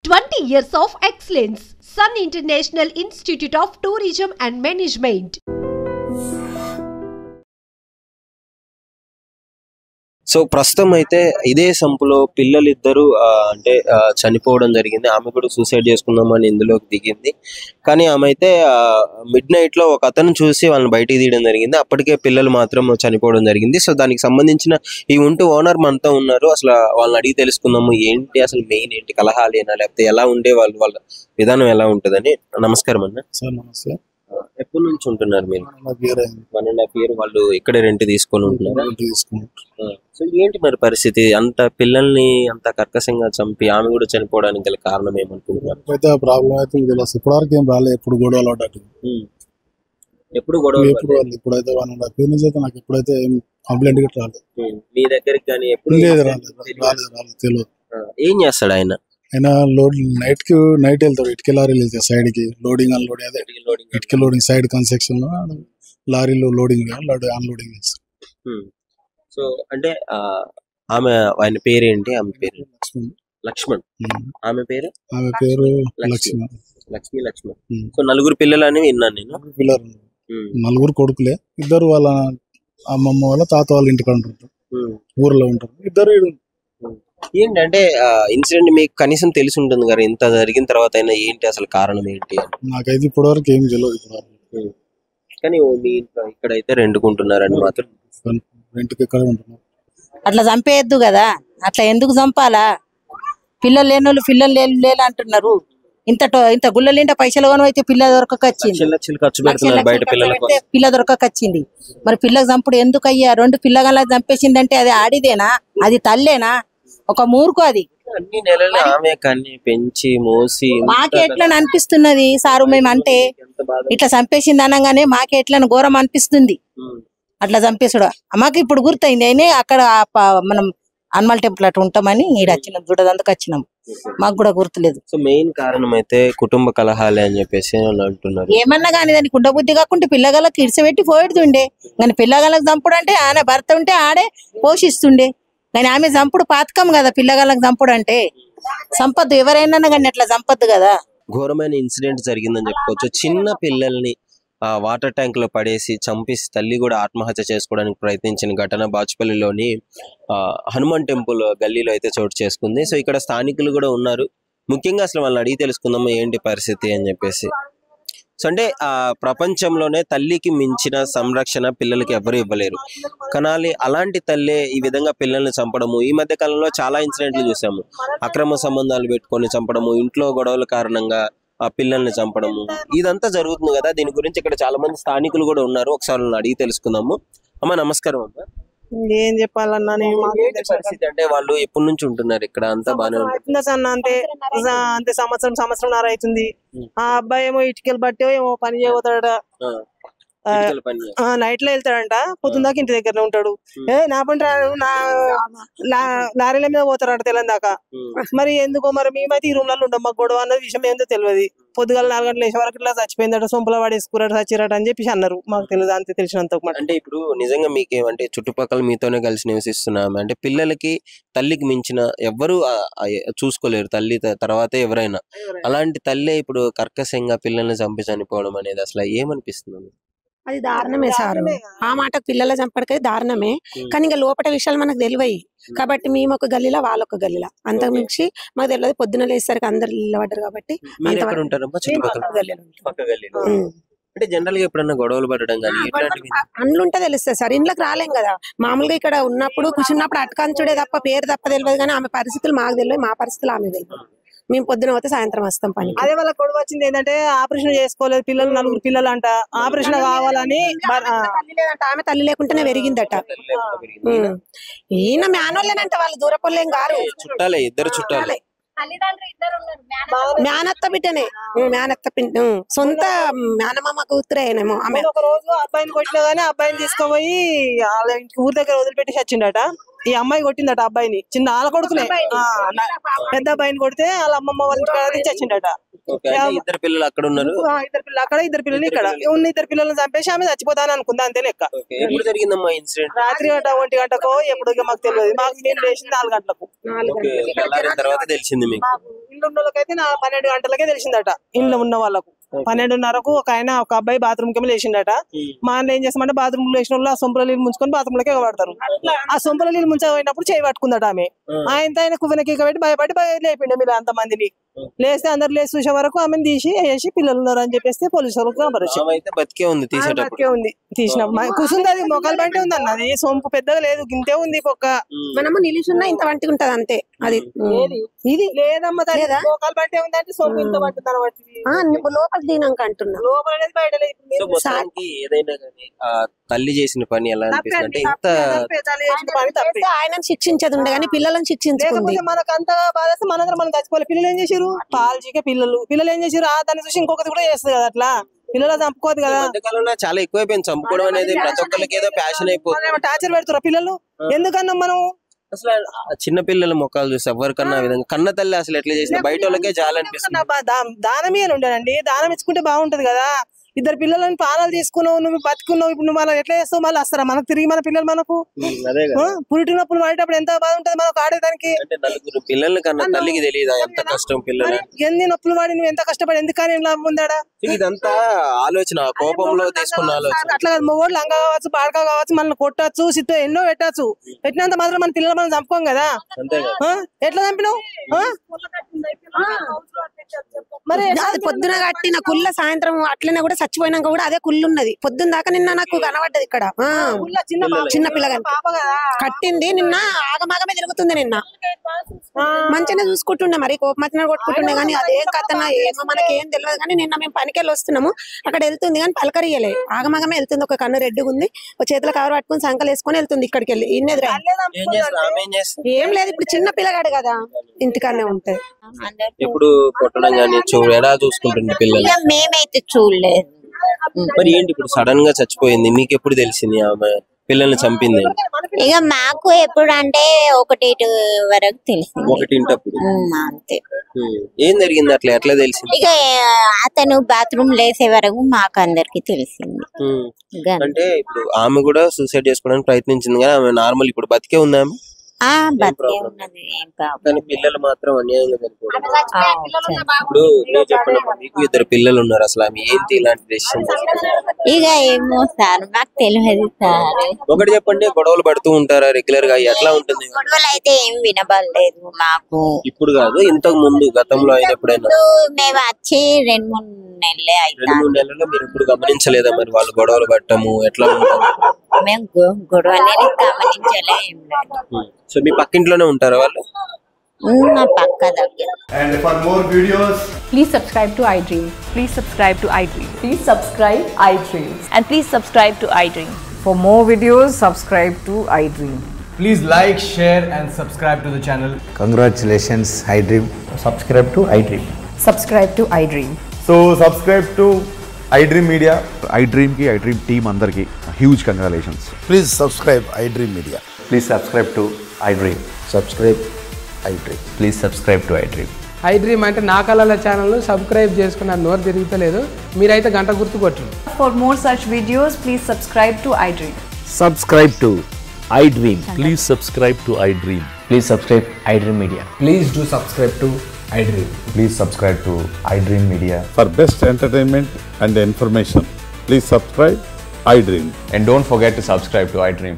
20 years of excellence. Sun International Institute of Tourism and Management. So ప్రస్తుతం అయితే ఇదే సంపులో పిల్లలిద్దరూ అంటే చనిపోవడం జరిగింది. ఆమె కూడా సూసైడ్ చేసుకుందామని ఇందులోకి దిగింది. కానీ ఆమె అయితే మిడ్ నైట్ లో ఒక అతను చూసి వాళ్ళని బయటికి తీయడం జరిగింది. అప్పటికే పిల్లలు మాత్రం చనిపోవడం జరిగింది. సో దానికి సంబంధించిన ఈ ఇంటి ఓనర్ మనతో ఉన్నారు. అసలు వాళ్ళని అడిగి తెలుసుకుందాము ఏంటి అసలు మెయిన్ ఏంటి, కలహాలేనా లేకపోతే ఎలా ఉండే వాళ్ళు, వాళ్ళ విధానం ఎలా ఉంటుందని. నమస్కారం అన్న. నమస్తే. ఎప్పటి నుంచి ఉంటున్నారు మీరు? 1.5 year. వాళ్ళు ఇక్కడే రెంట్ తీసుకొని ఉంటున్నారు. సో ఏంటి మరి పరిస్థితి? అంత పిల్లల్ని అంత కర్కశంగా చంపి ఆమె కూడా చనిపోవడానికి గల కారణం ఏమనుకుంటున్నారు? అయితే ప్రాబ్లం అయితే ఇప్పటివరకు ఏం రాలేదు. ఎప్పుడు గొడవలు పడ్డట్టు ఎప్పుడు గొడవ ఇప్పుడైతే 1.5 year నుంచి అయితే నాకు ఎప్పుడైతే ఏం కంప్లైంట్ గిట్ట రాలేదు. మీ దగ్గరికి కానీ ఎప్పుడు రాలేదు తెలియదు. ఏం చేస్తాడు ఆయన? ఆయన నైట్ వెళ్తాడు. ఇటుక లారీలు వెళ్తాయి సైడ్ కి, లోడింగ్ అన్లోడింగ్. అదే ఇటుక లోడింగ్ సైడ్ కన్స్ట్రక్షన్ లో లారీలు లోడింగ్ అన్లోడింగ్ చేస్తాడు. సో అంటే ఆయన పేరేంటి? ఆమె పేరు లక్ష్మణ్. ఆమె పేరు లక్ష్మణ్. సో 4 పిల్లలు అని విన్నాను నేను. పిల్లలు 4 కొడుకులే. ఇద్దరు వాళ్ళ అమ్మమ్మ వాళ్ళ తాత వాళ్ళ ఇంటికి ఉంటారు, ఊర్లో ఉంటారు. ఇద్దరు ఏంటంటే ఇన్సిడెంట్ మీకు కనీసం తెలిసి ఉంటుంది కదా, ఇంత జరిగిన తర్వాత అయినా ఏంటి అసలు కారణం ఏంటి? నాకైతే ఇప్పటివరకు ఏం తెలియదు. కానీ ఇక్కడైతే రెండుకుంటున్నారని మాత్రం. రెంట్కి ఎక్కడ ఉంటున్నారు. అట్లా చంపేయద్దు కదా, అట్లా ఎందుకు చంపాలా? పిల్లలు లేనోళ్ళు పిల్లలు లేలు అంటున్నారు. ఇంత గుళ్ళలింట పైసలు కొను అయితే పిల్ల దొరకకొచ్చింది, పిల్ల దొరకకొచ్చింది. మరి పిల్లకి చంపుడు ఎందుకు అయ్యా? 2 పిల్లగాళ్ళకి చంపేసిందంటే అది ఆడిదేనా? అది తల్లేనా? ఒక మూర్ఖు అది. అన్ని నెలలు ఆమె కన్ని పెంచి మోసి మాకే ఎట్లా అనిపిస్తున్నది సారు. మేము అంటే ఇట్లా చంపేసింది అనగానే మాకే ఎట్లా ఘోరం అనిపిస్తుంది. అట్లా చంపేసాడు. మాకు ఇప్పుడు గుర్తయింది. అయినా అక్కడ మనం హనుమాన్ టెంపుల్ అటు ఉంటామని ఈడ వచ్చినాం, చూడదందుకు వచ్చినాం. మాకు కూడా గుర్తులేదు. సో మెయిన్ కారణం అయితే కుటుంబ కలహాలే అని చెప్పేసి అంటున్నారు. ఏమన్నా కానీ దానికి కుండ బుద్ధి కాకుండా పిల్లగాళ్ళకి ఇడిసబెట్టి పోయిడుతుండే. కానీ పిల్లగాళ్ళకి చంపుడు అంటే ఆయన భర్త ఉంటే ఆడే పోషిస్తుండే. కానీ ఆమె చంపుడు పాతకం కదా. పిల్లగాళ్ళకి చంపుడు అంటే సంపద్దు, ఎవరైనా కానీ అట్లా సంపద్దు కదా. ఘోరమైన ఇన్సిడెంట్ జరిగిందని చెప్పుకోవచ్చు. చిన్న పిల్లల్ని వాటర్ ట్యాంక్ లో పడేసి చంపేసి తల్లి కూడా ఆత్మహత్య చేసుకోవడానికి ప్రయత్నించిన ఘటన బాచుపల్లిలోని హనుమాన్ టెంపుల్ గల్లీలో అయితే చోటు చేసుకుంది. సో ఇక్కడ స్థానికులు కూడా ఉన్నారు. ముఖ్యంగా అసలు వాళ్ళని అడిగి తెలుసుకుందాము ఏంటి పరిస్థితి అని చెప్పేసి. సో అంటే ప్రపంచంలోనే తల్లికి మించిన సంరక్షణ పిల్లలకి ఎవరు ఇవ్వలేరు. కనాలి అలాంటి తల్లే ఈ విధంగా పిల్లల్ని చంపడము. ఈ మధ్య కాలంలో చాలా ఇన్సిడెంట్లు చూసాము. అక్రమ సంబంధాలు పెట్టుకొని చంపడము, ఇంట్లో గొడవల కారణంగా ఆ పిల్లల్ని చంపడము, ఇదంతా జరుగుతుంది కదా. దీని గురించి ఇక్కడ చాలా మంది స్థానికులు కూడా ఉన్నారు. ఒకసారి అడిగి తెలుసుకుందాము. అమ్మ నమస్కారం. అమ్మ ఏం చెప్పాలన్నా, పరిస్థితి అంటే వాళ్ళు ఎప్పటి నుంచి ఉంటున్నారు ఇక్కడ? అంతా బాగానే అన్న అంతే సంవత్సరం అవుతుంది. ఆ అబ్బాయి ఏమో ఇటుకలు బట్టి ఏమో పని చేయబోతాడ. నైట్ లో వెళ్తాడంట, పొద్దున్న దాకా ఇంటి దగ్గరనే ఉంటాడు. నా పని లారీల మీద పోతారంట తెల్లని దాకా. మరి ఎందుకో మరి మేమైతే ఈ రూమ్ లలో ఉంటాం. మాకు గొడవ అన్నది విషయం ఏందో తెలియదు. పొద్దుగాల 4 గంటల వేసే వరకు ఇట్లా చచ్చిపోయిందట, సొంపల వాడేసుకురాడు చచ్చిరాట అని చెప్పేసి అన్నారు. మాకు తెలియదు, అంతే తెలిసినంత. అంటే ఇప్పుడు నిజంగా మీకేమంటే చుట్టుపక్కల మీతోనే కలిసి నివసిస్తున్నాము అంటే పిల్లలకి తల్లికి మించిన ఎవ్వరు చూసుకోలేరు. తల్లి తర్వాతే ఎవరైనా. అలాంటి తల్లే ఇప్పుడు కర్కశంగా పిల్లల్ని చంపి చనిపోవడం అనేది అసలు ఏమనిపిస్తుంది? అది దారుణమే సార్. ఆ మాటకు పిల్లల చంపడికై దారుణమే. కానీ ఇంకా లోపల విషయాలు మనకు తెలివయి కాబట్టి మేము ఒక గల్లీలో వాళ్ళొక గల్లీలో అంతకు మించి మాకు తెలియదు. పొద్దున లేసరికి అందరు నిలబడ్డారు కాబట్టి అంటే జనరల్ గా ఎప్పుడన్నా గొడవలు పడడం కానీ అండ్లుంటే తెలుస్తుంది సార్. ఇంట్లోకి రాలేం కదా. మామూలుగా ఇక్కడ ఉన్నప్పుడు కూర్చున్నప్పుడు అటకంచుడే తప్ప పేరు తప్ప తెలియదు. కానీ ఆమె పరిస్థితులు మాకు తెలియదు, మా పరిస్థితులు ఆమె తెలియదు. మేము పొద్దున పోతే సాయంత్రం వస్తాం పని. అదే వాళ్ళ గొడవ వచ్చింది ఏంటంటే ఆపరేషన్ చేసుకోలేదు పిల్లలు, 4 పిల్లలు అంట. ఆపరేషన్ కావాలని ఆమె తల్లి లేకుంటేనే పెరిగిందట. ఈయన మేనోళ్ళేనంట, వాళ్ళు దూరపోలేం గారు. చుట్టాలే, ఇద్దరు చుట్టాలే. మేనత్త బిడ్డనే, మేనత్త సొంత మేనమామ కూతురేనేమో ఆమె. ఒక రోజు అబ్బాయిని కొట్టినా గానీ అబ్బాయిని తీసుకుపోయి వాళ్ళ ఊరి దగ్గర వదిలిపెట్టి చచ్చిండట. ఈ అమ్మాయి కొట్టిందట అబ్బాయిని, చిన్న వాళ్ళ కొడుకునే పెద్ద అబ్బాయిని కొడితే వాళ్ళ అమ్మమ్మ వాళ్ళ ఇంటికాడ నుంచి వచ్చిండట. ఇద్దరు పిల్లలు అక్కడ ఉన్నారు, ఇద్దరు పిల్లలు అక్కడ, ఇద్దరు పిల్లలు ఇక్కడ ఉన్న. ఇద్దరు పిల్లల్ని చంపేసి ఆమె చచ్చిపోతాను అనుకుందా, అంతే లెక్క. ఎప్పుడు జరిగిందమ్మా ఇన్సిడెంట్? రాత్రి 1 గంటకో ఎప్పుడు మాకు తెలియదు. మాకు నేను లేచింది 4 గంటలకు. తర్వాత తెలిసింది మీకు? ఇల్లు ఉన్న వాళ్ళకైతే 12 గంటలకే తెలిసిందట. ఇల్లు ఉన్న వాళ్ళకు 12:30కు ఒక అబ్బాయి బాత్రూమ్ కి లేచిండట. మా అన్న ఏం చేస్తామంటే బాత్రూమ్ లేచిన వాళ్ళు ఆ సొంపుల నీళ్ళు ముంచుకొని బాత్రూమ్ లోకి పడతారు. ఆ సొంపుల నీళ్ళు ముంచబోయినప్పుడు చేయి పట్టుకుందట ఆమె. ఆయన కువ్వెనకి పెట్టి భయపడి లేపిండే మీరు అంతమందిని. లేస్తే అందరు లేచి చూసే వరకు ఆమెను వేసి పిల్లలు ఉన్నారు అని చెప్పేసి పోలీసు వాళ్ళకి బతికే ఉంది తీసినప్పుడు కూర్చుంది. అది మొక్కలు బంటే ఉంది అన్న, అది సొంపు పెద్దగా లేదు, గింతే ఉంది పొక్క. మనము నిలుచున్నా ఇంత వంటి ఉంటది అంతే. అది ఇది లేదమ్మా, మొక్కలు బంటే ఉంది అంటే సొంపు ఇంత పట్టుంది. లోపల దీనాక అంటున్నా, లోపల అనేది బయట లేదు. ఏదైనా కానీ తల్లి చేసిన పని ఎలా అనిపిస్తుంది అంటే ఆయనను శిక్షించదు ఉండే కానీ పిల్లలను శిక్షించుకుంది. మనకు అంత బాధ మనందరం మనం చచ్చిపోవాలి. పిల్లలు ఏం చేశారు? పాల్చీకే పిల్లలు ఏం చేశారు? దాన్ని చూసి ఇంకొకటి కూడా చేస్తుంది కదా. అట్లా పిల్లలు చంపుకోదు కదా. చాలా ఎక్కువైపోయింది చంపుకోవడం అనేది. ప్రతి ఒక్కరికి ఏదో ప్యాషన్ అయిపోతుంది. టార్చర్ పెడుతున్నారు పిల్లలు. ఎందుకన్నా మనం అసలు చిన్న పిల్లల మొక్కలు చూసి ఎవరికన్నా విధంగా కన్న తల్లి అసలు ఎట్లా చేసిన బయట వాళ్ళకే జాలనిపిస్తుంది. దానం ఉండేనండి, దానం ఇచ్చుకుంటే బాగుంటది కదా. ఇద్దరు పిల్లలని పానాలు తీసుకున్నావు, నువ్వు బతుకున్నావు, ఇప్పుడు నువ్వు మళ్ళీ ఎట్లా చేస్తావు? మళ్ళీ వస్తారా మనకు తిరిగి మన పిల్లలు? మనకు పురిటి నొప్పులు పడేటప్పుడు ఎంత బాధ ఉంటది మనకు ఆడేదానికి. పిల్లల కన్నా తల్లికి తెలియదా ఎంత కష్టం? పిల్లలు ఎన్ని నొప్పులు పడి నువ్వు ఎంత కష్టపడి ఎందుకని లాభం ఉందాడా? ఇదంతా ఆలోచన, కోపంలో తీసుకున్న ఆలోచన. అట్లా ఓడి లంగా కావచ్చు, బాడకా కావచ్చు, మనల్ని కొట్టచ్చు, సిద్ధ ఎన్నో పెట్టచ్చు. పెట్టినంత మాత్రం మన పిల్లలు మనం చంపుకోం కదా. ఎట్లా చంపినావు? మరి పొద్దున కట్టిన కుళ్ళ సాయంత్రం అట్లనే కూడా చచ్చిపోయినాక కూడా అదే కుళ్ళు ఉన్నది. పొద్దున్న దాకా నిన్న నాకు కనబడ్డది ఇక్కడ. చిన్న పిల్లగా కట్టింది నిన్న ఆగమాగమే తిరుగుతుంది. నిన్న మంచిగా చూసుకుంటుండే, మరి కోపమచ్చిన కొట్టుకుంటుండే కానీ అదే కథన ఏమో మనకేం తెలియదు. కానీ నిన్న మేము పనికెళ్ళి వస్తున్నాము, అక్కడ వెళ్తుంది కానీ పలకరియలే, ఆగమాగమే వెళ్తుంది. ఒక కన్ను రెడ్డిగా ఉంది, ఒక చేతిలో కవర్ పట్టుకుని సంకలు వేసుకొని వెళ్తుంది. ఇక్కడికి వెళ్ళి ఇన్నెదురా ఏం లేదు. ఇప్పుడు చిన్న పిల్లగాడు కదా, ఇంటికాడనే ఉంటాయి. ఎప్పుడు కొట్టడం కానీ ఎలా చూసుకుంటుంది పిల్లలు? మేమైతే చూడలేదు. మరి ఏంటి ఇప్పుడు సడన్ గా చచ్చిపోయింది, మీకు ఎప్పుడు తెలిసింది ఆమె పిల్లల్ని చంపింది? ఇక మాకు ఎప్పుడు అంటే 1 వరకు తెలిసింది. 1 అంతే. ఏం జరిగింది అట్లా ఎట్లా తెలిసింది? ఇక అతను బాత్రూమ్ లేసే వరకు మాకు అందరికి తెలిసింది. అంటే ఇప్పుడు ఆమె కూడా సూసైడ్ చేసుకోవడానికి ప్రయత్నించింది కానీ ఆమె నార్మల్ ఇప్పుడు బతికే ఉంది. ఆమె బతికే ఉన్నది, ఏం కానీ పిల్లలు మాత్రం అన్యాయంగా చనిపోవడం. ఇప్పుడు మీకు 2 పిల్లలు ఉన్నారు, అసలు ఆమె ఏంటి ఇలాంటి డెసిషన్? ఇక ఏమో సార్ మాకు తెలియదు సార్. ఒకటి చెప్పండి, గొడవలు పడుతూ ఉంటారా రెగ్యులర్ గా? ఎట్లా ఉంటుంది? గొడవలు అయితే ఏం వినబడలేదు మాకు. ఇప్పుడు కాదు, ఇంతకు ముందు గతంలో అయినా ఎప్పుడైనా? మేము వచ్చి 2-3 నెలలే అయితే. 2-3 నెలల్లో మీరు ఇప్పుడు గమనించలేదా మరి వాళ్ళు గొడవలు పట్టము ఎట్లా ఉంటుంది? మేము గొడవ అనేది గమనించలే. సో మీ పక్కింట్లోనే ఉంటారా వాళ్ళు? మా పక్క దగ్గర. And for more videos, please subscribe to iDream. Please subscribe to iDream. Please subscribe iDream. And please subscribe to iDream. For more videos, subscribe to iDream. please like, share and subscribe to the channel. Congratulations, iDream. Subscribe to iDream. Subscribe to iDream. So subscribe to iDream Media. iDream ki iDream team andarki huge congratulations. Please subscribe iDream Media. Please subscribe to iDream. Subscribe iDream. Please subscribe to iDream. iDream అంటే నా కళల channel subscribe చేసుకున్న నోరు తిరుగుతలేదు, మీరైతే గంట గుర్తు కొట్టండి. For more such videos, please subscribe to iDream. Subscribe to iDream. Please subscribe to iDream. Please subscribe iDream Media. Please do subscribe to iDream. Please subscribe to iDream Media. For best entertainment and information, please subscribe iDream. And don't forget to subscribe to iDream.